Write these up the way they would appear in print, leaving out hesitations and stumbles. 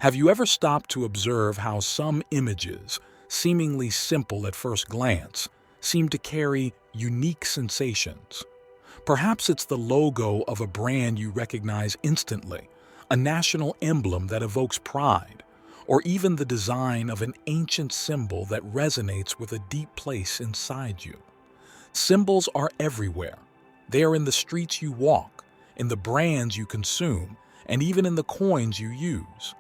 Have you ever stopped to observe how some images, seemingly simple at first glance, seem to carry unique sensations? Perhaps it's the logo of a brand you recognize instantly, a national emblem that evokes pride, or even the design of an ancient symbol that resonates with a deep place inside you. Symbols are everywhere. They are in the streets you walk, in the brands you consume, and even in the coins you use.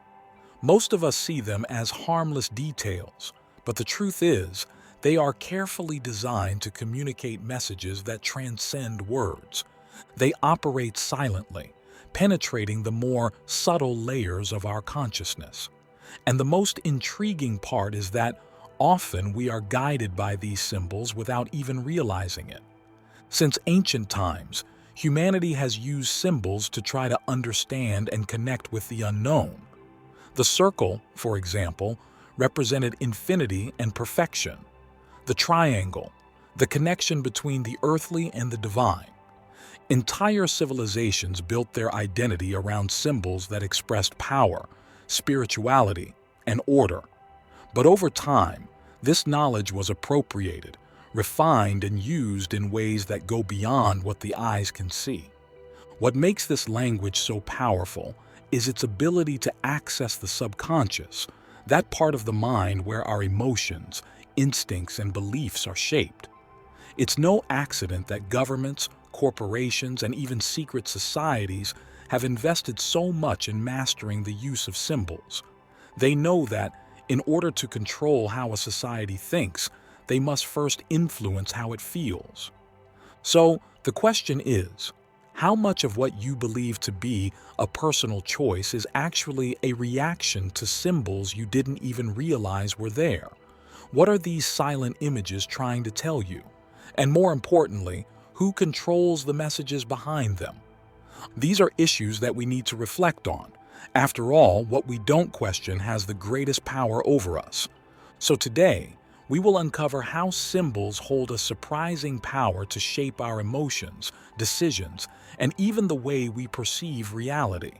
Most of us see them as harmless details, but the truth is, they are carefully designed to communicate messages that transcend words. They operate silently, penetrating the more subtle layers of our consciousness. And the most intriguing part is that often we are guided by these symbols without even realizing it. Since ancient times, humanity has used symbols to try to understand and connect with the unknown. The circle, for example, represented infinity and perfection. The triangle, the connection between the earthly and the divine. Entire civilizations built their identity around symbols that expressed power, spirituality, and order. But over time, this knowledge was appropriated, refined, and used in ways that go beyond what the eyes can see. What makes this language so powerful is its ability to access the subconscious, that part of the mind where our emotions, instincts, and beliefs are shaped. It's no accident that governments, corporations, and even secret societies have invested so much in mastering the use of symbols. They know that, in order to control how a society thinks, they must first influence how it feels. So, the question is, how much of what you believe to be a personal choice is actually a reaction to symbols you didn't even realize were there? What are these silent images trying to tell you? And more importantly, who controls the messages behind them? These are issues that we need to reflect on. After all, what we don't question has the greatest power over us. So today, we will uncover how symbols hold a surprising power to shape our emotions, decisions, and even the way we perceive reality.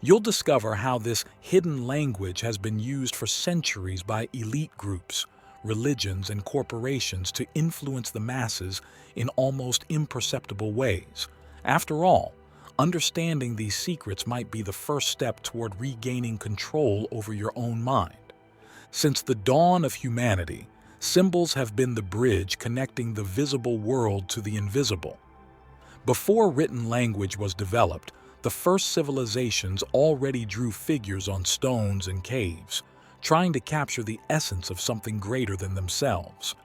You'll discover how this hidden language has been used for centuries by elite groups, religions, and corporations to influence the masses in almost imperceptible ways. After all, understanding these secrets might be the first step toward regaining control over your own mind. Since the dawn of humanity, symbols have been the bridge connecting the visible world to the invisible. Before written language was developed, the first civilizations already drew figures on stones and caves, trying to capture the essence of something greater than themselves.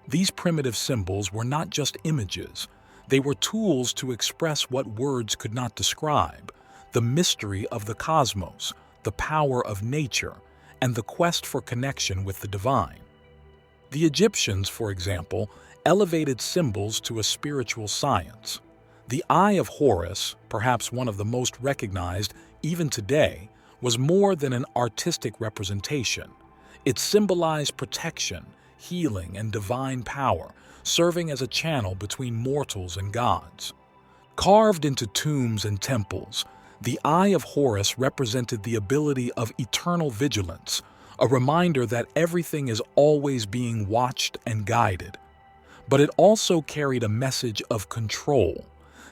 These primitive symbols were not just images, they were tools to express what words could not describe: the mystery of the cosmos, the power of nature, and the quest for connection with the divine. The Egyptians, for example, elevated symbols to a spiritual science. The Eye of Horus, perhaps one of the most recognized even today, was more than an artistic representation. It symbolized protection, healing, and divine power, serving as a channel between mortals and gods. Carved into tombs and temples, the Eye of Horus represented the ability of eternal vigilance, a reminder that everything is always being watched and guided. But it also carried a message of control,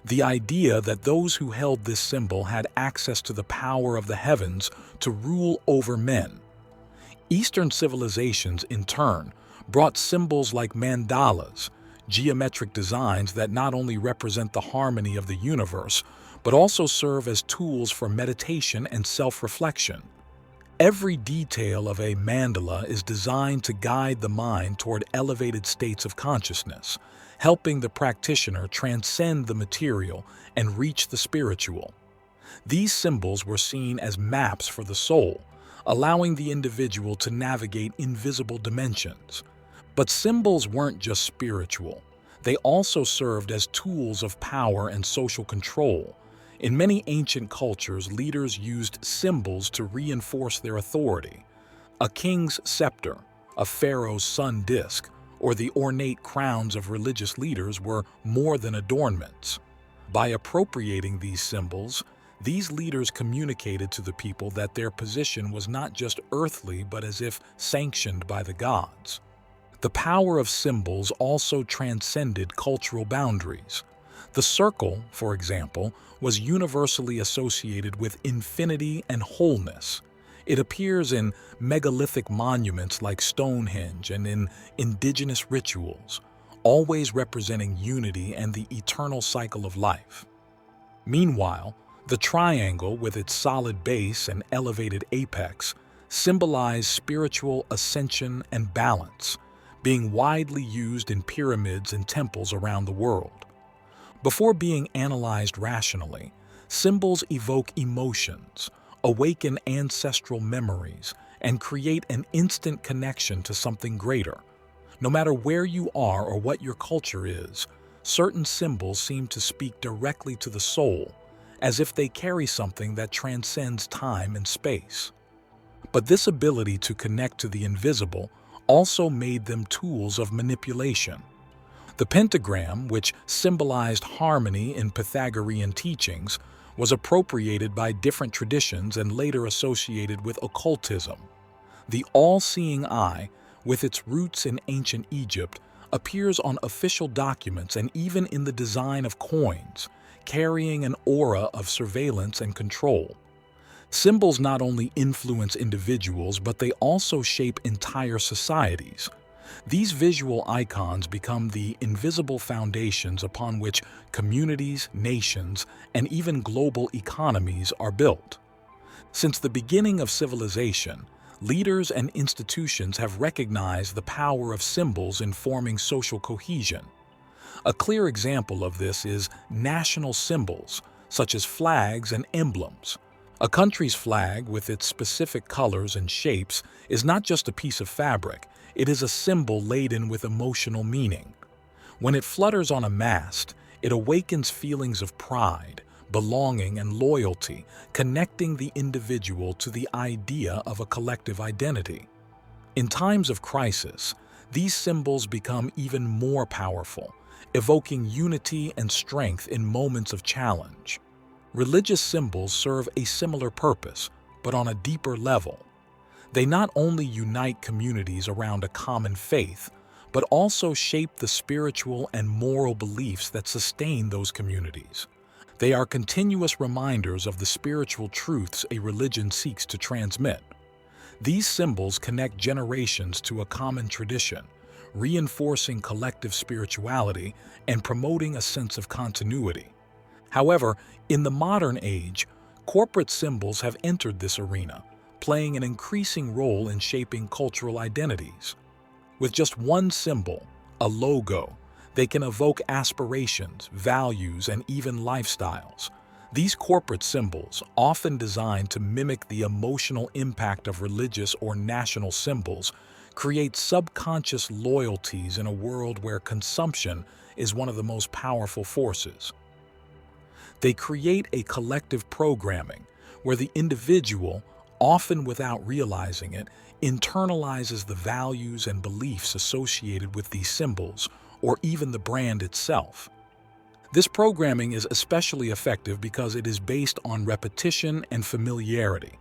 the idea that those who held this symbol had access to the power of the heavens to rule over men. Eastern civilizations, in turn, brought symbols like mandalas, geometric designs that not only represent the harmony of the universe, but also serve as tools for meditation and self-reflection. Every detail of a mandala is designed to guide the mind toward elevated states of consciousness, helping the practitioner transcend the material and reach the spiritual. These symbols were seen as maps for the soul, allowing the individual to navigate invisible dimensions. But symbols weren't just spiritual. They also served as tools of power and social control. In many ancient cultures, leaders used symbols to reinforce their authority. A king's scepter, a pharaoh's sun disk, or the ornate crowns of religious leaders were more than adornments. By appropriating these symbols, These leaders communicated to the people that their position was not just earthly but as if sanctioned by the gods. The power of symbols also transcended cultural boundaries. The circle, for example, was universally associated with infinity and wholeness. It appears in megalithic monuments like Stonehenge and in indigenous rituals, always representing unity and the eternal cycle of life. Meanwhile, the triangle, with its solid base and elevated apex, symbolized spiritual ascension and balance, being widely used in pyramids and temples around the world. Before being analyzed rationally, symbols evoke emotions, awaken ancestral memories, and create an instant connection to something greater. No matter where you are or what your culture is, certain symbols seem to speak directly to the soul, as if they carry something that transcends time and space. But this ability to connect to the invisible also made them tools of manipulation. The pentagram, which symbolized harmony in Pythagorean teachings, was appropriated by different traditions and later associated with occultism. The all-seeing eye, with its roots in ancient Egypt, appears on official documents and even in the design of coins, carrying an aura of surveillance and control. Symbols not only influence individuals, but they also shape entire societies. These visual icons become the invisible foundations upon which communities, nations, and even global economies are built. Since the beginning of civilization, leaders and institutions have recognized the power of symbols in forming social cohesion. A clear example of this is national symbols, such as flags and emblems. A country's flag, with its specific colors and shapes, is not just a piece of fabric, it is a symbol laden with emotional meaning. When it flutters on a mast, it awakens feelings of pride, belonging, and loyalty, connecting the individual to the idea of a collective identity. In times of crisis, these symbols become even more powerful, evoking unity and strength in moments of challenge. Religious symbols serve a similar purpose, but on a deeper level. They not only unite communities around a common faith, but also shape the spiritual and moral beliefs that sustain those communities. They are continuous reminders of the spiritual truths a religion seeks to transmit. These symbols connect generations to a common tradition, reinforcing collective spirituality and promoting a sense of continuity. However, in the modern age, corporate symbols have entered this arena, playing an increasing role in shaping cultural identities. With just one symbol, a logo, they can evoke aspirations, values, and even lifestyles. These corporate symbols, often designed to mimic the emotional impact of religious or national symbols, create subconscious loyalties in a world where consumption is one of the most powerful forces. They create a collective programming where the individual, often without realizing it, internalizes the values and beliefs associated with these symbols, or even the brand itself. This programming is especially effective because it is based on repetition and familiarity.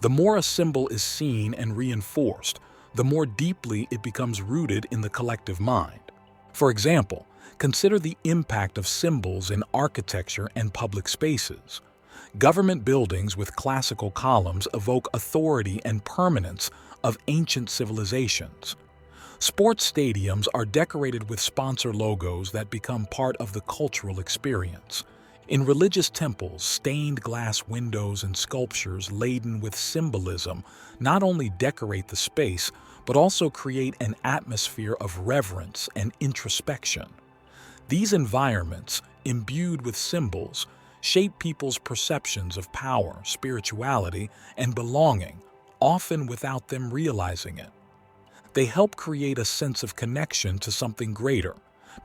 The more a symbol is seen and reinforced, the more deeply it becomes rooted in the collective mind. For example, consider the impact of symbols in architecture and public spaces. Government buildings with classical columns evoke authority and permanence of ancient civilizations. Sports stadiums are decorated with sponsor logos that become part of the cultural experience. In religious temples, stained glass windows and sculptures laden with symbolism not only decorate the space, but also create an atmosphere of reverence and introspection. These environments, imbued with symbols, shape people's perceptions of power, spirituality, and belonging, often without them realizing it. They help create a sense of connection to something greater,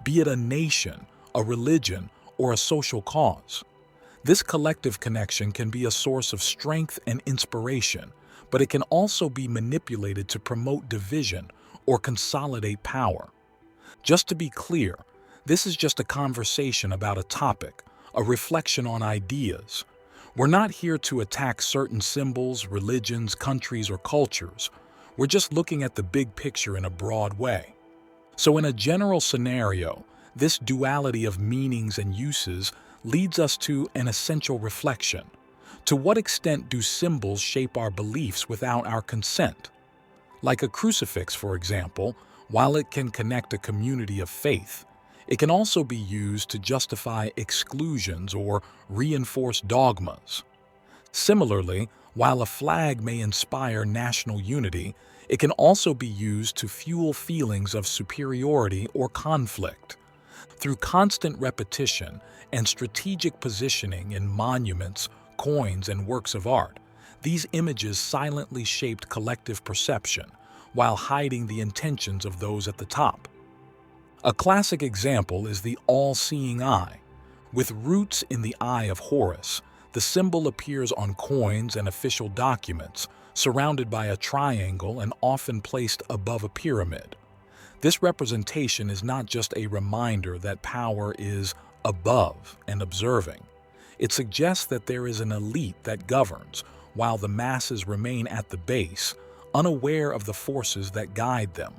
be it a nation, a religion, or a social cause. This collective connection can be a source of strength and inspiration, but it can also be manipulated to promote division or consolidate power. Just to be clear, this is just a conversation about a topic, a reflection on ideas. We're not here to attack certain symbols, religions, countries, or cultures. We're just looking at the big picture in a broad way. So in a general scenario, this duality of meanings and uses leads us to an essential reflection. To what extent do symbols shape our beliefs without our consent? Like a crucifix, for example, while it can connect a community of faith, it can also be used to justify exclusions or reinforce dogmas. Similarly, while a flag may inspire national unity, it can also be used to fuel feelings of superiority or conflict. Through constant repetition and strategic positioning in monuments, coins, and works of art, these images silently shaped collective perception while hiding the intentions of those at the top. A classic example is the all-seeing eye. With roots in the Eye of Horus, the symbol appears on coins and official documents, surrounded by a triangle and often placed above a pyramid. This representation is not just a reminder that power is above and observing. It suggests that there is an elite that governs, while the masses remain at the base, unaware of the forces that guide them.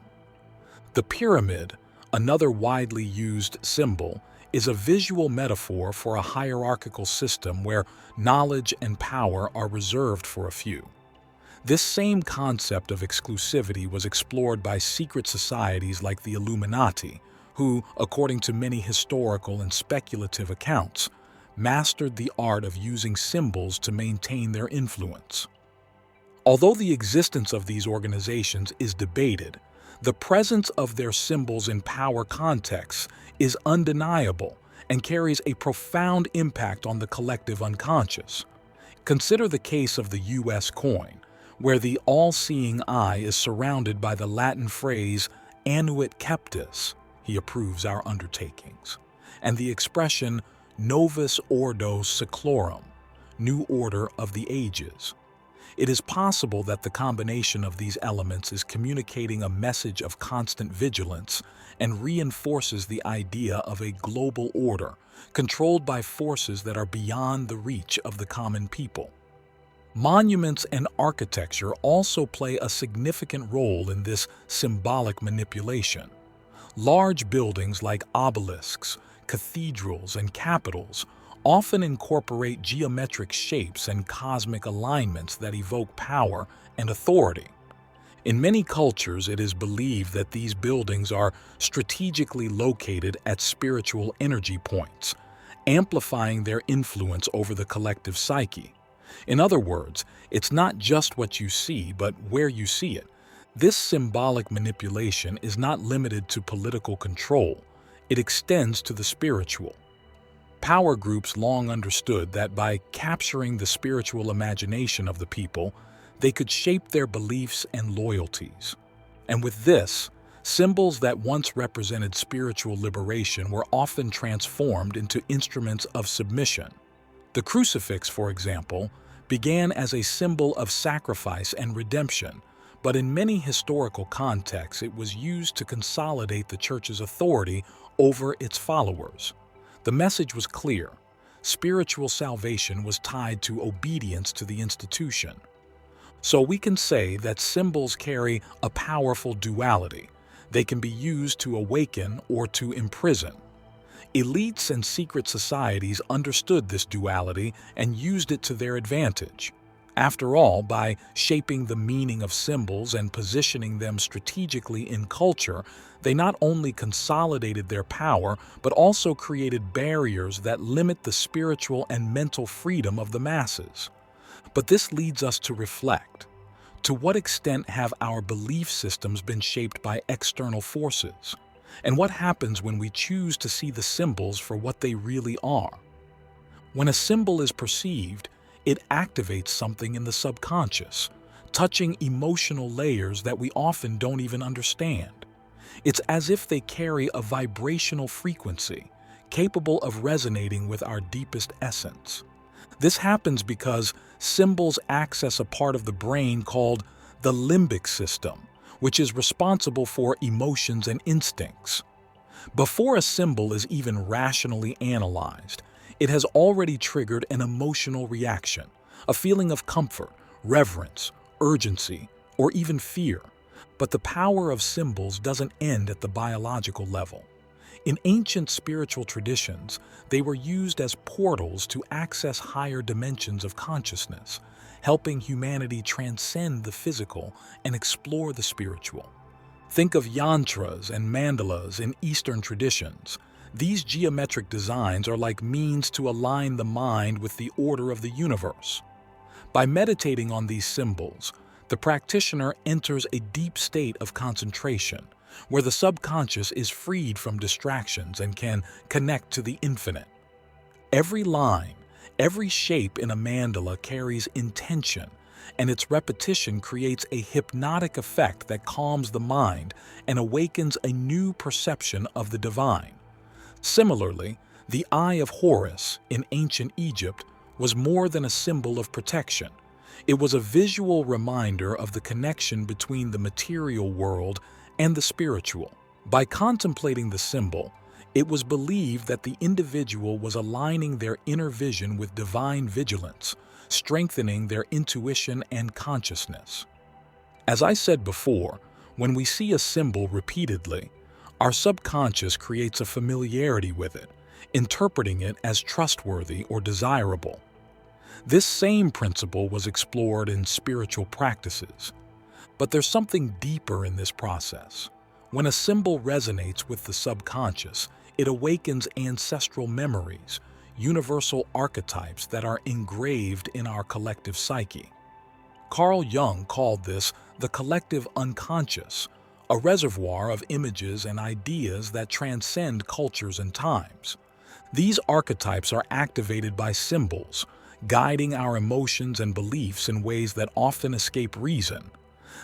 The pyramid, another widely used symbol, is a visual metaphor for a hierarchical system where knowledge and power are reserved for a few. This same concept of exclusivity was explored by secret societies like the Illuminati, who, according to many historical and speculative accounts, mastered the art of using symbols to maintain their influence. Although the existence of these organizations is debated, the presence of their symbols in power contexts is undeniable and carries a profound impact on the collective unconscious. Consider the case of the U.S. coin, where the all-seeing eye is surrounded by the Latin phrase "annuit captus," he approves our undertakings, and the expression "novus ordo seclorum," new order of the ages. It is possible that the combination of these elements is communicating a message of constant vigilance and reinforces the idea of a global order controlled by forces that are beyond the reach of the common people. Monuments and architecture also play a significant role in this symbolic manipulation. Large buildings like obelisks, cathedrals, and capitals often incorporate geometric shapes and cosmic alignments that evoke power and authority. In many cultures, it is believed that these buildings are strategically located at spiritual energy points, amplifying their influence over the collective psyche. In other words, it's not just what you see, but where you see it. This symbolic manipulation is not limited to political control. It extends to the spiritual. Power groups long understood that by capturing the spiritual imagination of the people, they could shape their beliefs and loyalties. And with this, symbols that once represented spiritual liberation were often transformed into instruments of submission. The crucifix, for example, began as a symbol of sacrifice and redemption, but in many historical contexts it was used to consolidate the church's authority over its followers. The message was clear. Spiritual salvation was tied to obedience to the institution. So we can say that symbols carry a powerful duality. They can be used to awaken or to imprison. Elites and secret societies understood this duality and used it to their advantage. After all, by shaping the meaning of symbols and positioning them strategically in culture, they not only consolidated their power, but also created barriers that limit the spiritual and mental freedom of the masses. But this leads us to reflect. To what extent have our belief systems been shaped by external forces? And what happens when we choose to see the symbols for what they really are? When a symbol is perceived, it activates something in the subconscious, touching emotional layers that we often don't even understand. It's as if they carry a vibrational frequency, capable of resonating with our deepest essence. This happens because symbols access a part of the brain called the limbic system, which is responsible for emotions and instincts. Before a symbol is even rationally analyzed, It has already triggered an emotional reaction, a feeling of comfort, reverence, urgency, or even fear. But the power of symbols doesn't end at the biological level. In ancient spiritual traditions, they were used as portals to access higher dimensions of consciousness, helping humanity transcend the physical and explore the spiritual. Think of yantras and mandalas in Eastern traditions. These geometric designs are like means to align the mind with the order of the universe. By meditating on these symbols, the practitioner enters a deep state of concentration, where the subconscious is freed from distractions and can connect to the infinite. Every line, every shape in a mandala carries intention, and its repetition creates a hypnotic effect that calms the mind and awakens a new perception of the divine. Similarly, the Eye of Horus in ancient Egypt was more than a symbol of protection. It was a visual reminder of the connection between the material world and the spiritual. By contemplating the symbol, it was believed that the individual was aligning their inner vision with divine vigilance, strengthening their intuition and consciousness. As I said before, when we see a symbol repeatedly, our subconscious creates a familiarity with it, interpreting it as trustworthy or desirable. This same principle was explored in spiritual practices. But there's something deeper in this process. When a symbol resonates with the subconscious, it awakens ancestral memories, universal archetypes that are engraved in our collective psyche. Carl Jung called this the collective unconscious, a reservoir of images and ideas that transcend cultures and times. These archetypes are activated by symbols, guiding our emotions and beliefs in ways that often escape reason.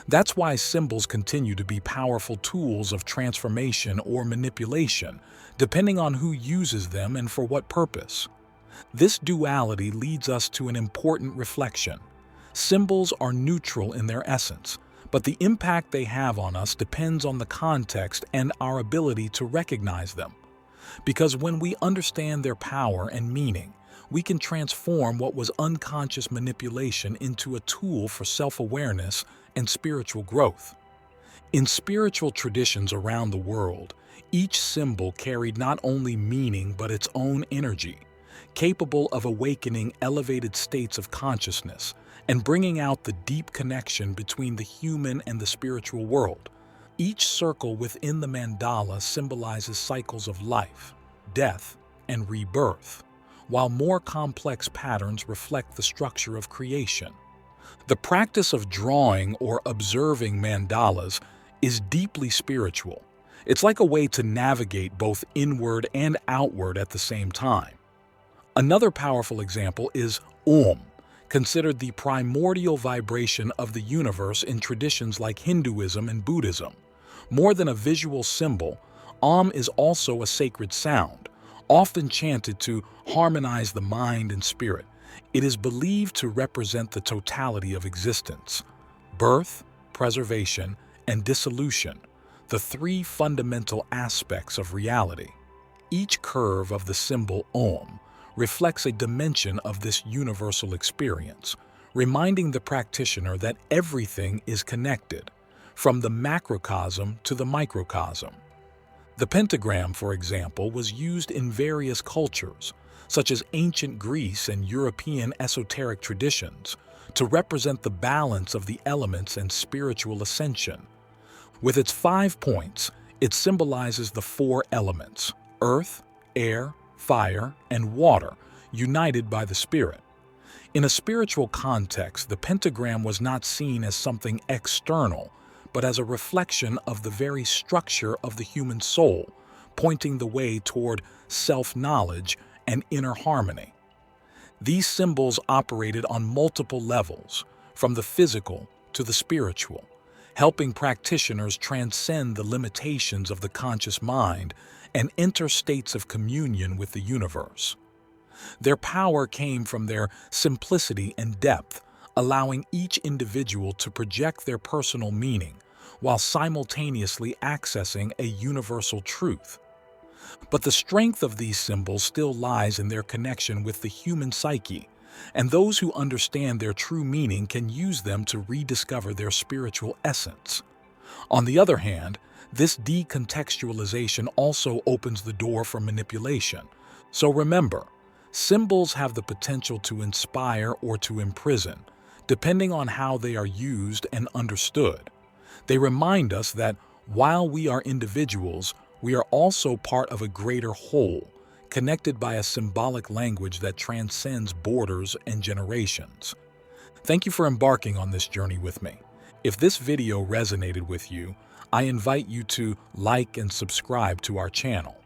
That's why symbols continue to be powerful tools of transformation or manipulation, depending on who uses them and for what purpose. This duality leads us to an important reflection. Symbols are neutral in their essence, but the impact they have on us depends on the context and our ability to recognize them. Because when we understand their power and meaning, we can transform what was unconscious manipulation into a tool for self-awareness and spiritual growth. In spiritual traditions around the world, each symbol carried not only meaning but its own energy, capable of awakening elevated states of consciousness and bringing out the deep connection between the human and the spiritual world. Each circle within the mandala symbolizes cycles of life, death, and rebirth, while more complex patterns reflect the structure of creation. The practice of drawing or observing mandalas is deeply spiritual. It's like a way to navigate both inward and outward at the same time. Another powerful example is Om, considered the primordial vibration of the universe in traditions like Hinduism and Buddhism. More than a visual symbol, Om is also a sacred sound, often chanted to harmonize the mind and spirit. It is believed to represent the totality of existence: birth, preservation, and dissolution, the three fundamental aspects of reality. Each curve of the symbol Om reflects a dimension of this universal experience, reminding the practitioner that everything is connected, from the macrocosm to the microcosm. The pentagram, for example, was used in various cultures, such as ancient Greece and European esoteric traditions, to represent the balance of the elements and spiritual ascension. With its 5 points, it symbolizes the 4 elements: earth, air, fire, and water, united by the spirit. In a spiritual context, the pentagram was not seen as something external, but as a reflection of the very structure of the human soul, pointing the way toward self-knowledge and inner harmony. These symbols operated on multiple levels, from the physical to the spiritual, helping practitioners transcend the limitations of the conscious mind and enter states of communion with the universe. Their power came from their simplicity and depth, allowing each individual to project their personal meaning while simultaneously accessing a universal truth. But the strength of these symbols still lies in their connection with the human psyche, and those who understand their true meaning can use them to rediscover their spiritual essence. On the other hand, this decontextualization also opens the door for manipulation. So remember, symbols have the potential to inspire or to imprison, depending on how they are used and understood. They remind us that while we are individuals, we are also part of a greater whole, connected by a symbolic language that transcends borders and generations. Thank you for embarking on this journey with me. If this video resonated with you, I invite you to like and subscribe to our channel.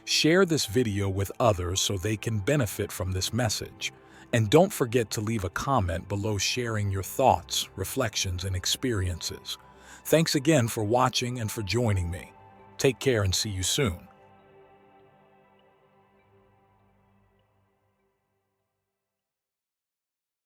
Share this video with others so they can benefit from this message. And don't forget to leave a comment below sharing your thoughts, reflections, and experiences. Thanks again for watching and for joining me. Take care and see you soon.